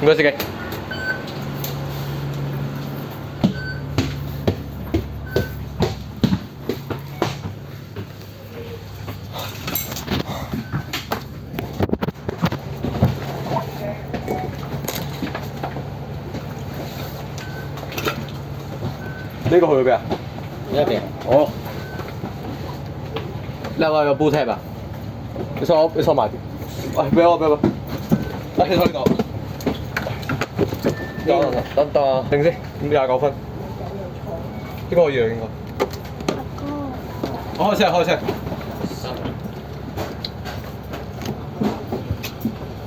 唔該司機。呢個去咗邊啊？呢一邊。哦。另外有煲車啊？你收埋啲。喂，俾我。哎，你收呢個。等，定先，29分。呢個可以啦，應該。我開車。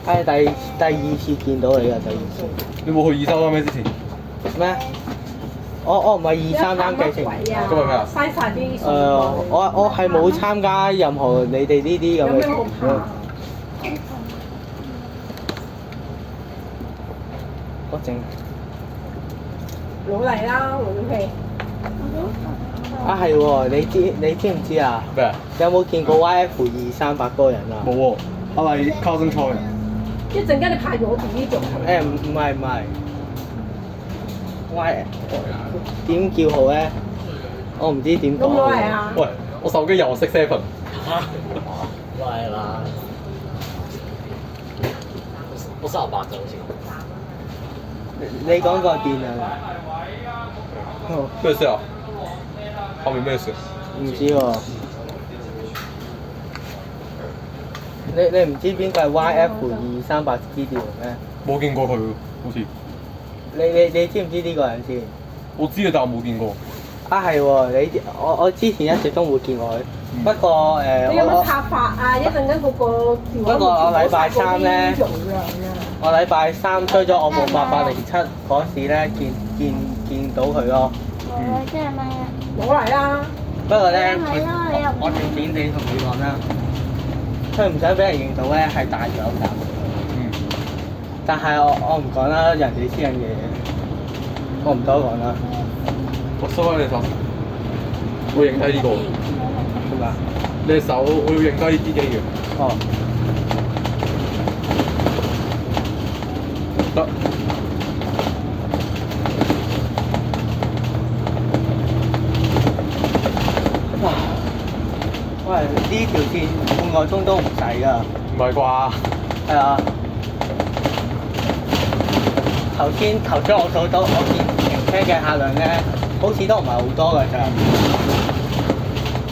係第二次見到你啊！第二次。你冇去23咩之前？咩？我唔係233計程。今日咩啊？嘥晒啲。我係冇參加任何你哋呢啲咁嘅團咯。我整。老嚟啦，老氣。啊係喎，你知唔知啊？咩啊？有冇見過 YF238嗰個人啊？冇喎，係咪 cousin 菜？一陣間你派我自己做係咪？唔係。Y 點叫好咧？我唔知點講。咁攞嚟啊！喂，我手機又識 7。係啦，我38就好似。你講個電啊？咩事啊？後面咩事？唔知喎。你唔知邊個係 YF238 資料咩？冇見過佢喎，好似。你知唔知呢個人先？我知啊，但我冇見過。啊係喎，我之前一直都冇見過佢，不過你有乜插法啊？一陣間嗰個電話不過我禮拜三咧，容量啊！我禮拜三追咗我部8807嗰時咧，見到佢咯。即係咩啊？攞嚟啦！不過咧，係咯，你又我正經地同你講啦，佢唔想俾人認到咧，係大咗㗎。但係我唔講啦，人哋私人嘢，我唔多講啦。我收翻你手，我影低呢個。係嘛？你手我要影低呢支機嘅。哦。得。哇！喂，呢條線半個鐘都唔使㗎。唔係啩？係啊。頭先我數到，我見停車嘅客量咧，好似都唔係好多㗎咋，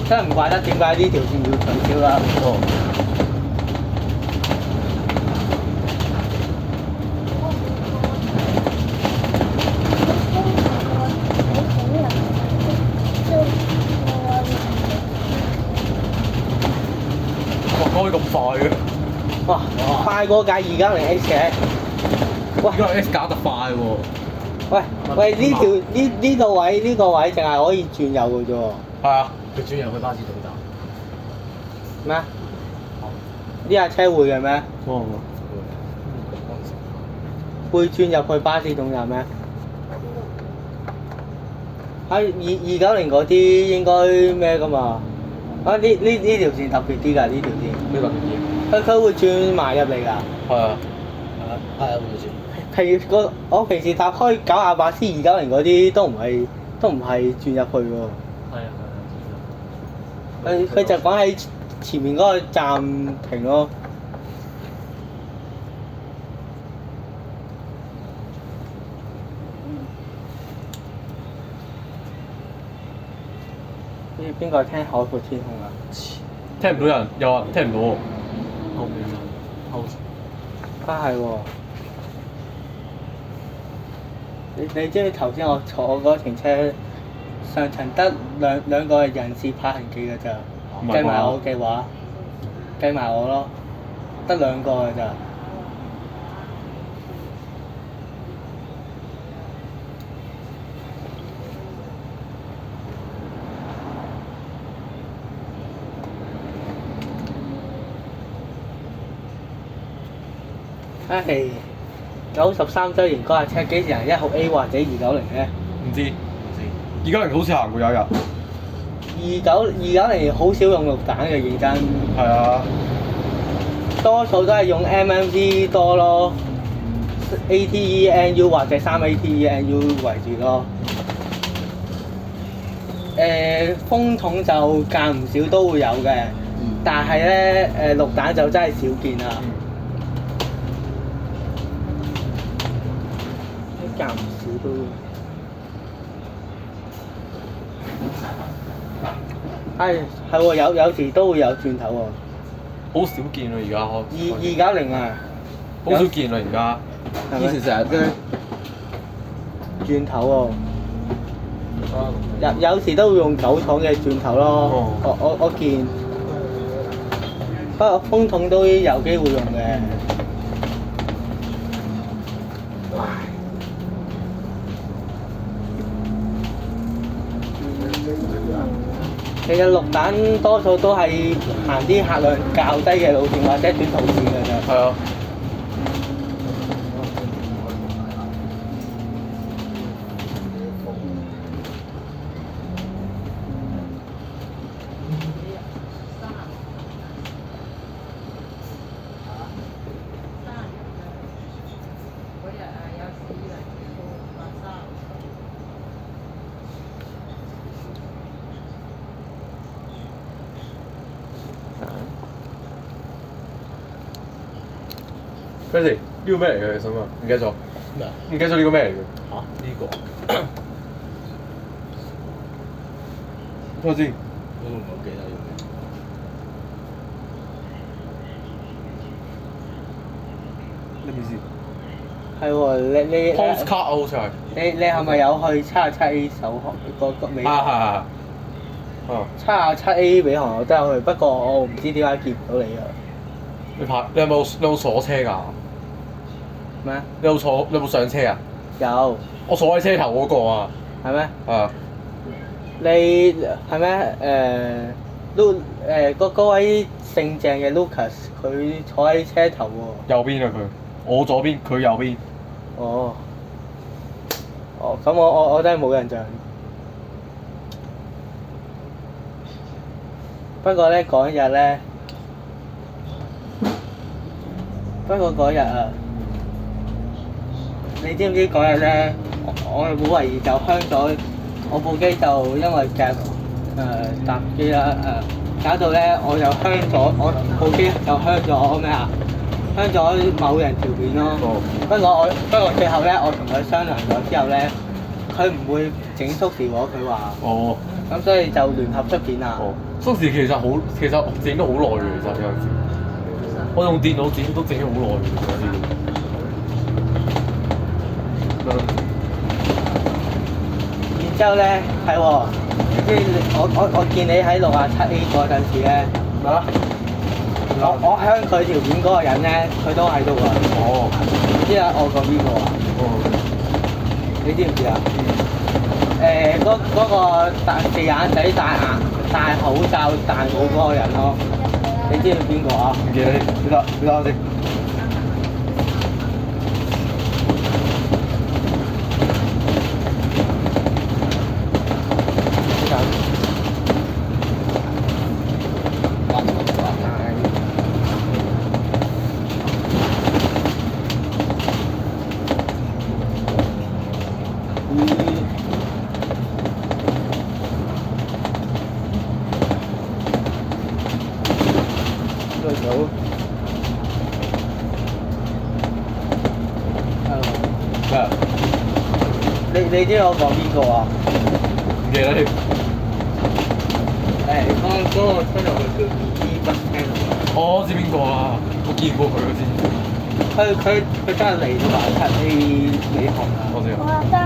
真係唔怪得點解呢條線要取消啦。哦。哇，講起咁快嘅。哇！快過架290X嘅。喂，而家 S 搞得快喎！喂，呢個位淨係可以轉右嘅啫喎。係啊，佢轉入去巴士總站。咩？呢架車會嘅咩？哦。會轉入去巴士總站咩？喺290嗰啲應該咩㗎嘛？啊呢條線特別啲㗎，呢條線。咩特別啲？佢會轉埋入嚟㗎。係啊。係啊，會轉。我平時搭開928C 290嗰啲都唔係轉入去喎。係啊。佢就講喺前面嗰個站停咯。邊個聽海闊天空啊？聽唔到人，又話聽唔到喎。後邊後啊係喎。你知唔知頭先我坐嗰程車上層得兩個人士拍行記㗎咋？計埋我嘅話，計埋我咯，得2個㗎咋。係93週年嗰架車幾時行1號 A 或者290咧？唔知。290好似行過有一日。290好少用綠彈嘅，認真。係啊。多數都係用 MMV 多咯。ATENU 或者3ATENU 為主咯。風筒就間唔少都會有嘅，但係咧綠蛋就真係少見啦。間唔少都。係喎，有時都會有轉頭喎。好少見啦而家290啊，好少見啦而家。係咪以前成日都轉頭喎，有時都會用9廠嘅轉頭咯。我見，不過風筒都有機會用嘅。其實綠蛋多數都係行啲客量較低嘅路線或者短途線嘅啫。係啊。Francis，呢個咩嚟嘅？其實啊，唔記得咗。咩啊？唔記得咗呢個咩嚟嘅？嚇呢個？睇下先。我都唔係好記得呢咩意思係喎，你 ？Postcard 啊，好似係。你係咪有去77A 首航個尾航？係。哦。 77A 尾航我都有去，不過我唔知點解見唔到你啊。你有冇鎖車㗎？咩？你有冇上車啊？有。我坐喺車頭嗰個啊。係咩？啊。你係咩？嗰位姓鄭嘅 Lucas，佢坐喺車頭喎。右邊啊佢，我左邊，佢右邊。哦。咁我真係冇印象。不過咧嗰日咧，你知唔知嗰日咧，我好懷疑就香咗，我部機就因為夾搭機啦搞到咧我就香咗，我部機就香咗咩啊？香咗某人條片咯。不過最後咧，我同佢商量咗之後咧，佢唔會整縮時喎，佢話。哦。咁所以就聯合出片啦。哦。縮時其實整咗好耐嘅，其實有陣時。我用電腦整都整咗好耐嘅，有啲。然之後咧，係喎，即係我見你喺67A 嗰陣時咧，我香佢條片嗰個人咧，佢都喺度啊。哦。知啊，我講邊個啊？哦。你知唔知啊？嗰個四眼仔戴口罩戴帽嗰個人咯，你知唔知邊個啊？唔記得，你等我先。你知我講邊個啊？唔記得添。嗰個車路叫 E Bus Channel。我知邊個啊？我見過佢先。佢真係嚟到67A 尾航啊！我知啊。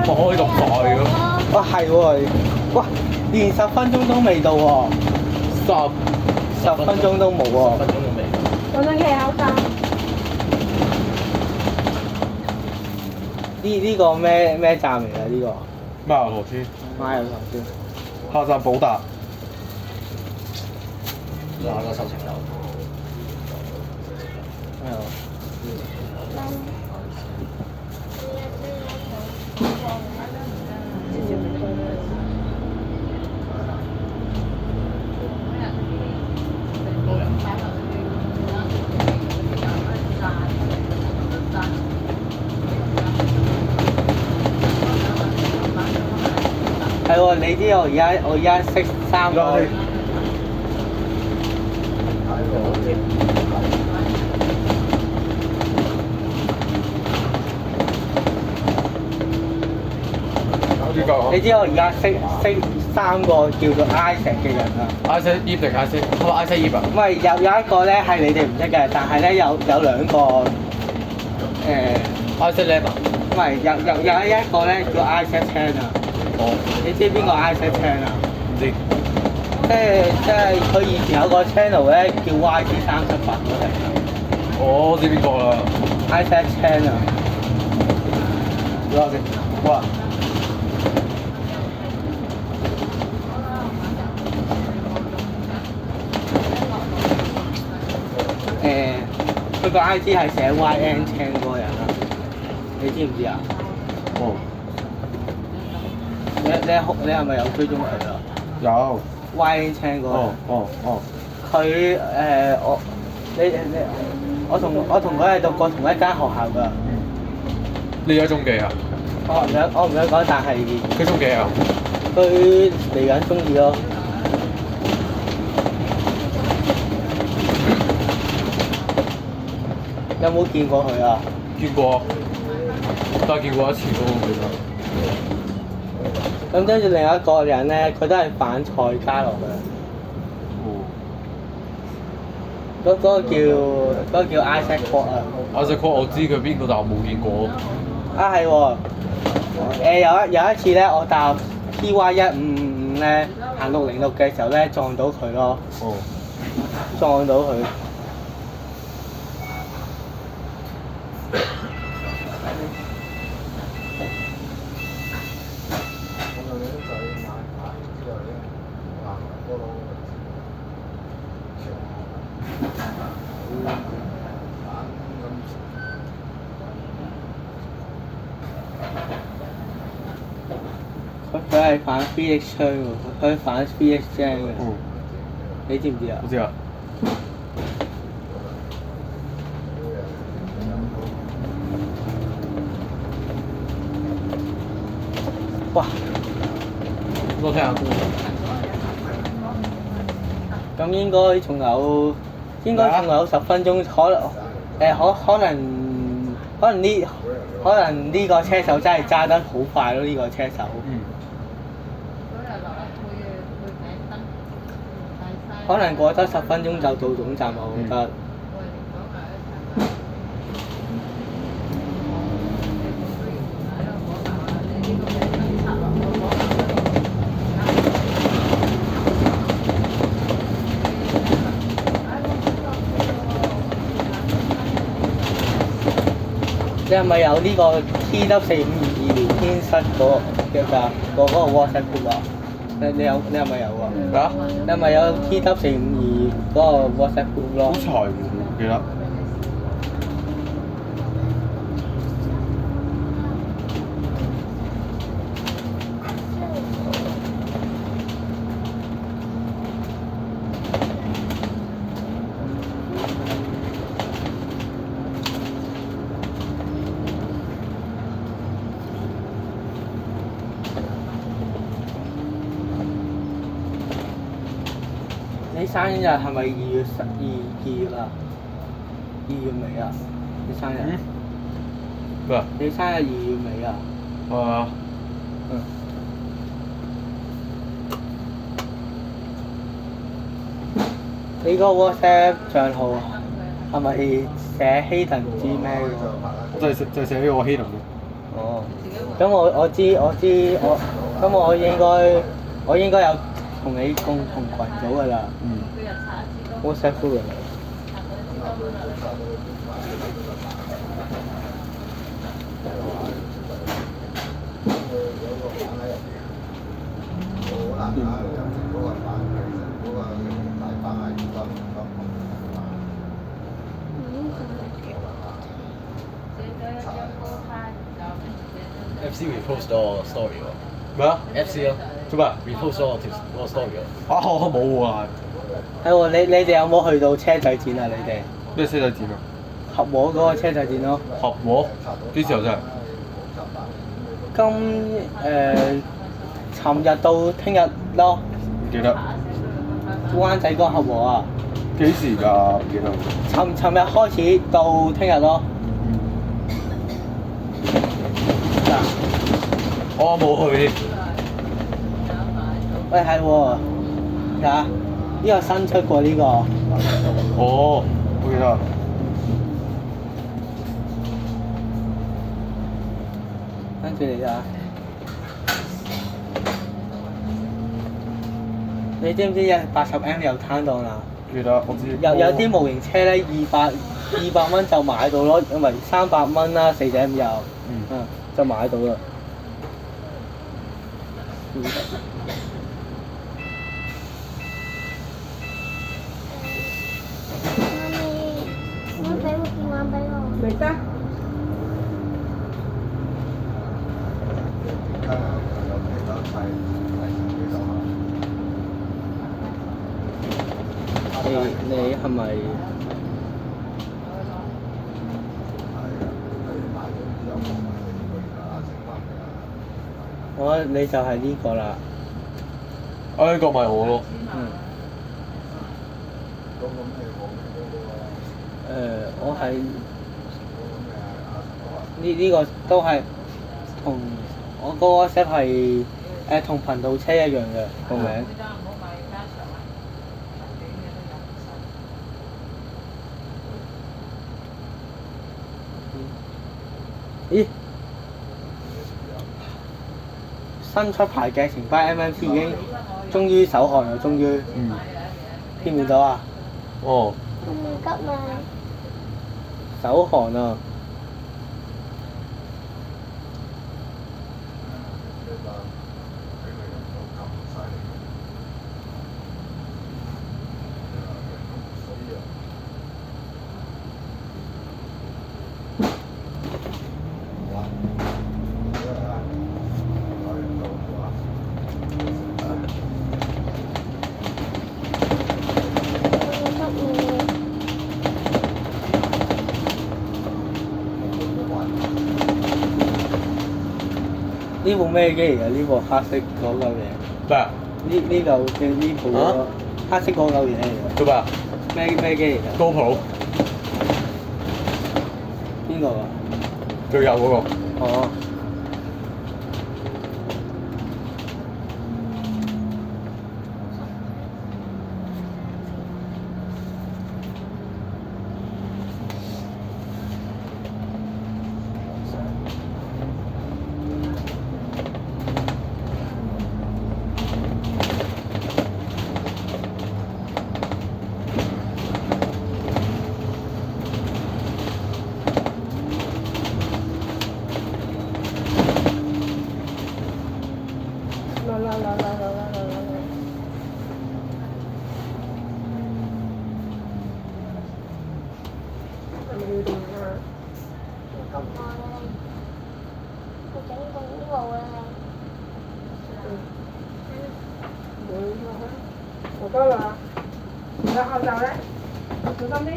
我可以咁快嘅？哇係喎，哇連10分鐘都未到喎，10分鐘都冇喎。10分鐘都未。我想企口罩。呢個咩站嚟㗎？呢個馬油頭村。馬油頭村。下站寶達。下個收情樓。係喎。係喎，你知我而家識3個。你知我而家識3個叫做 Isaac 嘅人啊。Isaac Eve 定 Isaac？係咪 Isaac Eve 啊？唔係有一個咧係你哋唔識嘅，但係咧有2個Isaac Lam 啊？唔係有一個咧叫 Isaac Chan 啊。哦，你知邊個 Isaac Chan 啊？唔知。即係佢以前有個 channel 咧叫 YT38嗰嚟。我知邊個啦。Isaac Chan 啊。睇下先。哇！佢個 I G 係寫 YN Chan 嗰個人啊，你知唔知啊？哦。你係咪有追蹤佢啊？有。YN Chan 嗰個人。哦。佢我同佢係讀過同一間學校㗎。你而家中幾啊？我唔想講，但係佢中幾啊？佢嚟緊中二咯。有冇見過佢啊？見過，但係見過一次都記得。咁跟住另一個人咧，佢都係反蔡家樂嘅。哦。嗰個叫 Isaac Kwok 啊。Isaac Kwok 我知佢邊個，但我冇見過。啊係喎，有一次咧，我搭 TY1555咧行606嘅時候咧撞到佢咯。哦。撞到佢。佢係反 3X 槍喎，佢反 3X 槍嘅。嗯。你知唔知啊？我知啊。哇！我聽下歌。咁應該仲有10分鐘，可能呢個車手真係揸得好快咯，呢個車手。嗯。可能過得10分鐘就到總站，我覺得。你係咪有呢個 TW4522聊天室嗰個 WhatsApp group 啊？你係咪有啊？啊？你係咪有 TW452嗰個 WhatsApp group 咯？好財喎，唔記得。你生日係咪2月啊？2月尾啊？你生日？咩啊？你生日2月尾啊？係啊。嗯。你個 WhatsApp 帳號係咪寫希頓唔知咩嘅？就係寫呢個希頓咯。哦。咁我知，咁我應該有同你共同群組㗎啦。嗯。WhatsApp group 嚟。FC repost 咗我 story 喎。咩啊 FC 咯，做咩？repost 咗我條嗰個 story 喎。啊，我冇喎。係喎，你哋有冇去到車仔展啊？你哋咩車仔展啊？合和嗰個車仔展咯。合和？幾時有啫？尋日到聽日咯，唔記得灣仔嗰個合和啊，幾時㗎？唔記得。尋日開始到聽日咯。嗱，我冇去。喂係喎，睇下呢個新出過呢個，哦，我記得。跟住你啊，你知唔知80M 有攤檔啦？記得，我知。有啲模型車咧，200蚊就買到咯，因為300蚊啦，4.5有，就買到啦。媽咪，俾個電話俾我。未得。你係咪？我覺得你就係呢個啦。呢個咪我咯。我係呢個都係同我嗰個 set 係同頻道車一樣嘅個名。咦？新出牌嘅成班 MMC 已經終於首航啦，終於。見唔見到啊？哦。我唔急嘛。首航啊！呢部咩機嚟㗎？呢部黑色嗰嚿嘢。咩啊？呢嚿嘅呢部黑色嗰嚿嘢嚟㗎。做咩啊？咩機嚟㗎？ GoPro 邊個啊？最右嗰個。哦。我得啦，你口罩咧，小心啲。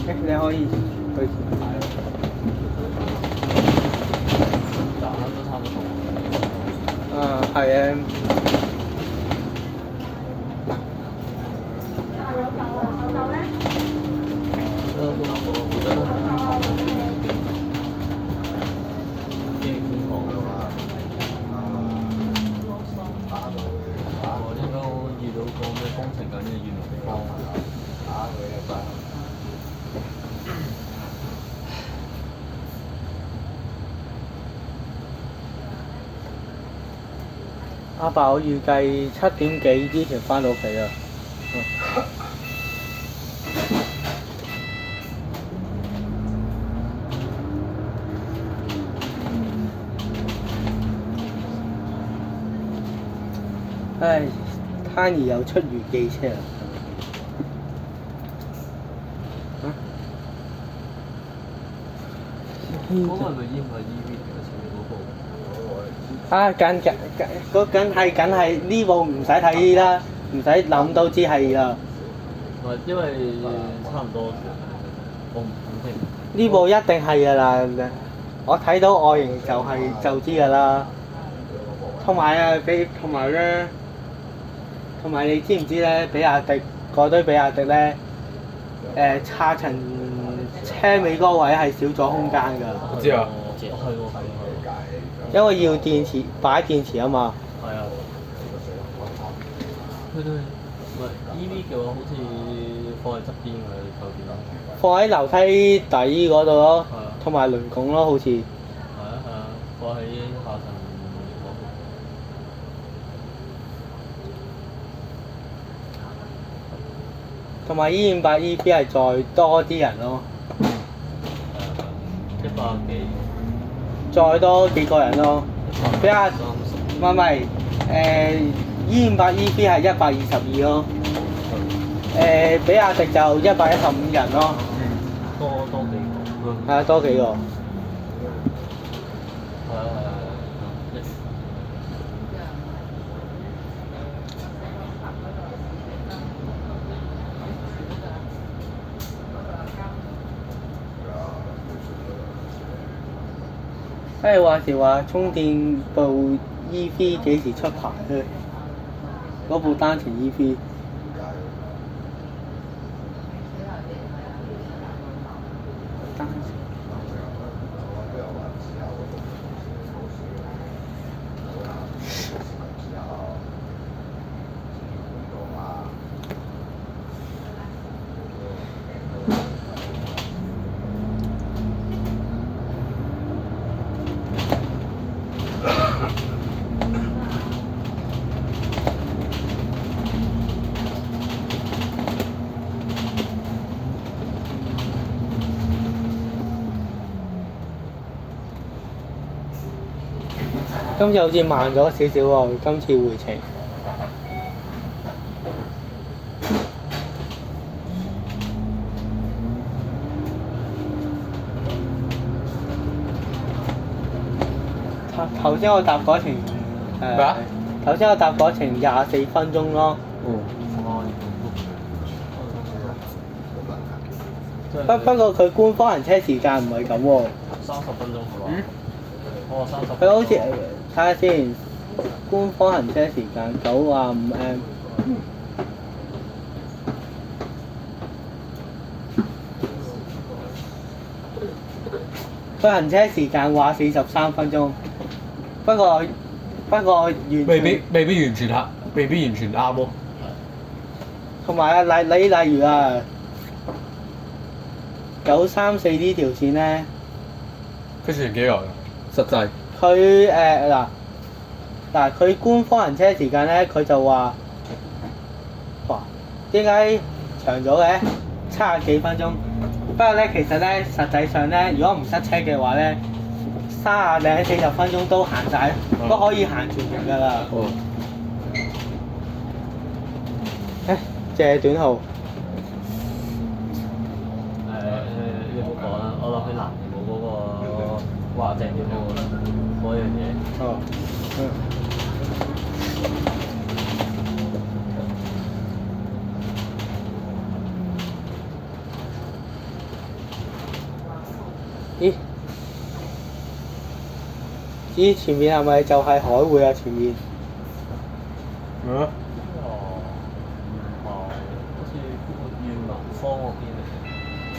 你可以去前排咯。都差唔多。係啊。口罩咧？阿爸，我預計7點幾之前翻到屋企啊。唉，Tiny 又出預記車啦。嗰個係咪依唔係 EV 嚟嘅？前面嗰部。梗係呢部唔使睇啦，唔使諗都知係啦。唔係，因為差唔多，我唔肯定。呢部一定係㗎啦。我睇到外形就知㗎啦。同埋啊，同埋你知唔知咧？比亞迪嗰堆比亞迪咧，插層車尾嗰位係少咗空間㗎，我知啊，我知，係喎係喎。因為要擺電池啊嘛。係啊。佢都唔係 EV 嘅話，好似放喺側邊嘅後邊。放喺樓梯底嗰度咯係啊，同埋輪拱咯，好似。係啊係啊，放喺下層嗰度。同埋 E58 EV 係再多啲人咯，係啊100幾。再多幾個人咯。比亞唔係E58 EV 係122咯，比亞迪就115人咯，多幾個。係啊，多幾個。係啊係啊係啊。話時話充電部 EV 幾時出牌咧？嗰部單程 EV。單程今次好似慢咗少少喎，今次回程。頭先我搭嗰程咩啊？頭先我搭嗰程24分鐘咯。不過佢官方行車時間唔係咁喎。30分鐘係嘛？哦，30。佢好似睇下先，官方行車時間95M。佢行車時間話43分鐘，不過完全未必完全合，未必完全啱咯。同埋啊，例如啊，934呢條線咧，佢算幾耐啊？實際佢嗱佢官方行車時間咧，佢就話，哇，點解長咗嘅？70幾分鐘。不過咧，其實咧，實際上咧，如果唔塞車嘅話咧，30零40分鐘都行晒，都可以行全程㗎啦。哦。借短號。你唔好講啦，我諗起南湖嗰個話正點嗰樣嘢。哦。咦？前面係咪就係海匯啊？前面。啊？好似裕民坊嗰邊嚟。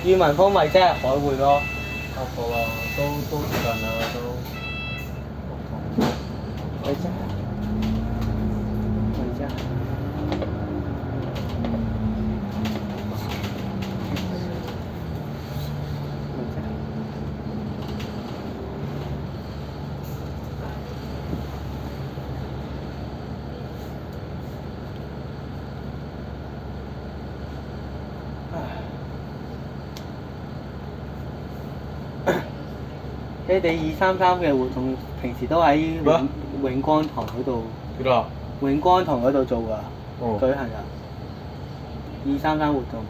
裕民坊咪即係海匯咯。差唔多啦，都接近啦都。咪啫。你哋233嘅活動平時都喺永光堂嗰度，幾多啊？永光堂嗰度做㗎，哦。舉行㗎。233活動。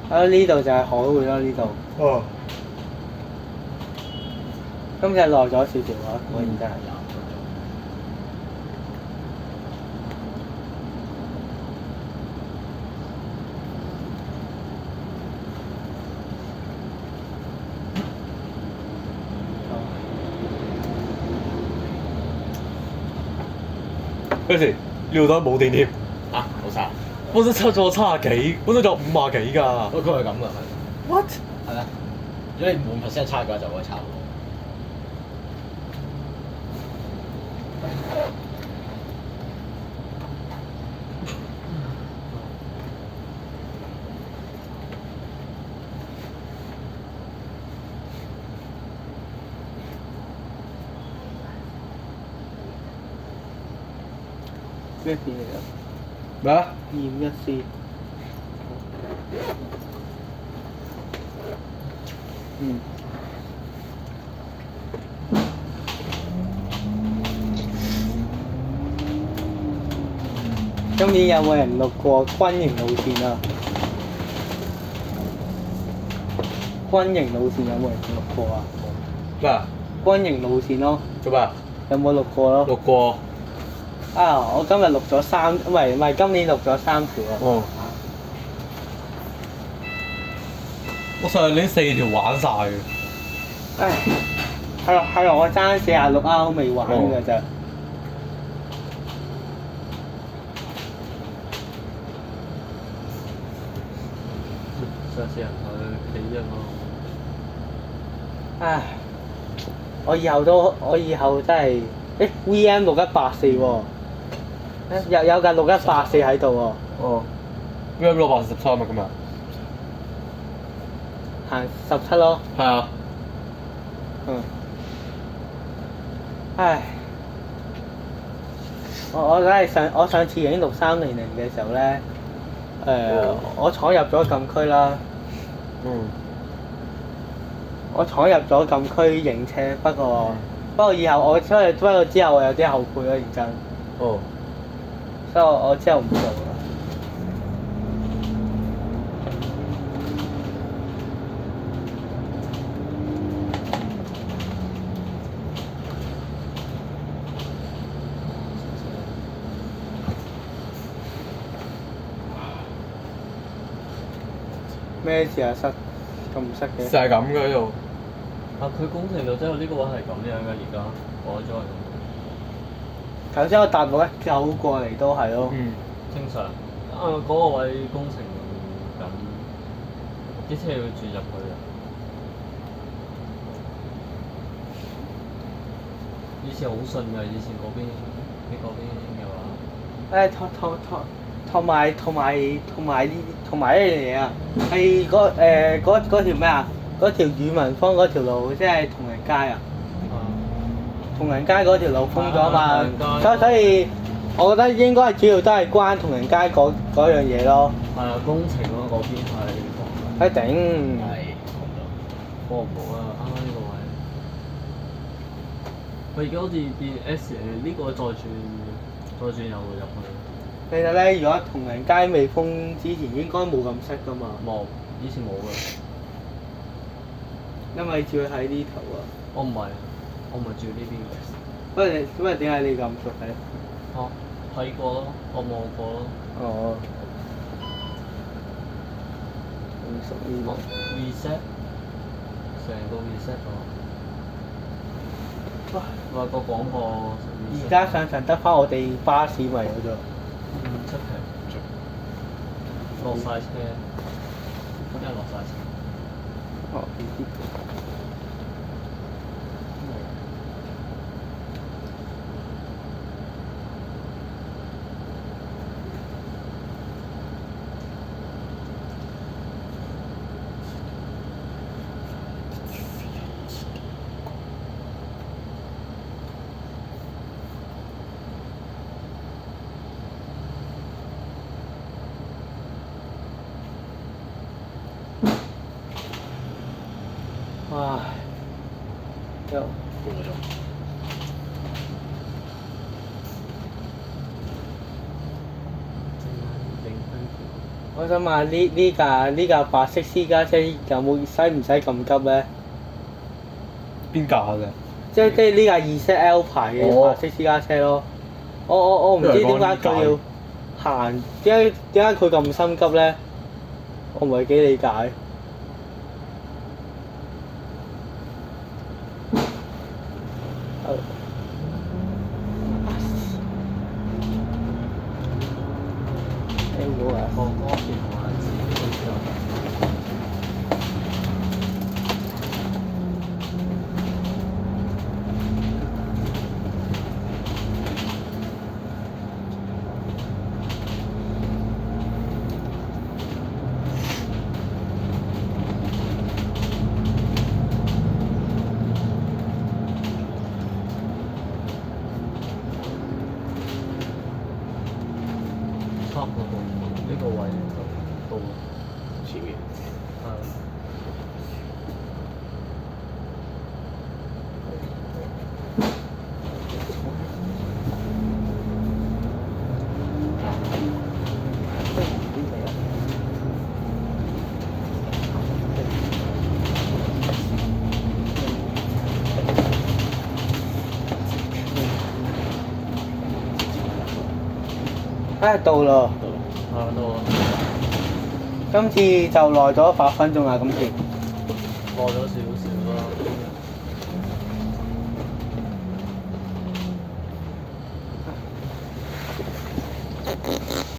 呢度就係海匯咯，呢度。哦。今日耐咗少少啊，果然真係。嗰時呢度都冇電添，啊，冇晒。本身抽咗70幾，本身就50幾㗎。佢係咁噶，係。 What？係啊，如果你5% 差嘅話，就可以差唔多。咩片嚟㗎？咩啊？ 251C。嗯。今年有冇人錄過軍營路線啊？軍營路線有冇人錄過啊？咩啊？軍營路線咯，做咩啊？有冇錄過咯？錄過。啊！我今日錄咗唔係今年錄咗3條啊。哦。我上年4條玩晒嘅。唉，係我爭46歐未玩㗎咋。上次人去企啫嘛。唉，我以後真係VM 6184喎，有架6184喺度喎。哦。VM 613啊，今日。行17咯。係啊。嗯。唉，我真係我上次影6300嘅時候咧，我闖入咗禁區啦。嗯。我闖入咗禁區影車，不過以後不過之後我有啲後悔咯，認真。哦。所以我之後唔做啦。咩事啊？塞咁塞嘅？成係咁嘅呢度。啊！佢工程就真係呢個位係咁樣嘅，而家改咗係咁。頭先我搭619過嚟都係咯。嗯。正常。嗰個位工程緊，啲車要轉入去啊。以前好順㗎，以前嗰邊你嗰邊嘅話。同埋一樣嘢啊，係嗰條咩啊？嗰條宇文坊嗰條路，即係同仁街啊。同仁街嗰條路封咗嘛，所以我覺得應該主要都係關同仁街嗰樣嘢咯。係啊，工程咯，嗰邊係。一定。係。過唔到啊！啱啱呢個位。佢而家好似變 S 呢個再轉又會入去。其實咧，如果同仁街未封之前，應該冇咁塞噶嘛。冇，以前冇㗎。因為住喺呢頭啊。我唔係住呢邊嘅。不過點解你咁熟嘅？哦，睇過咯，我望過咯。哦。咁熟呢個。reset，成個 reset 咗。哇！話個廣播。而家上層得翻我哋巴士咪嗰度。出奇。落晒車，真係落晒車。哦，唔知。唉，又半個鐘。我想問呢架白色私家車有冇使唔使咁急咧？邊架嘅？即係呢架2ZL牌嘅白色私家車咯。我唔知點解佢要行，點解佢咁心急咧？我唔係幾理解。放歌片同埋自己就差唔多到呢個位就到前面。到咯，到啦，今次就耐咗8分鐘啊！今次。過咗少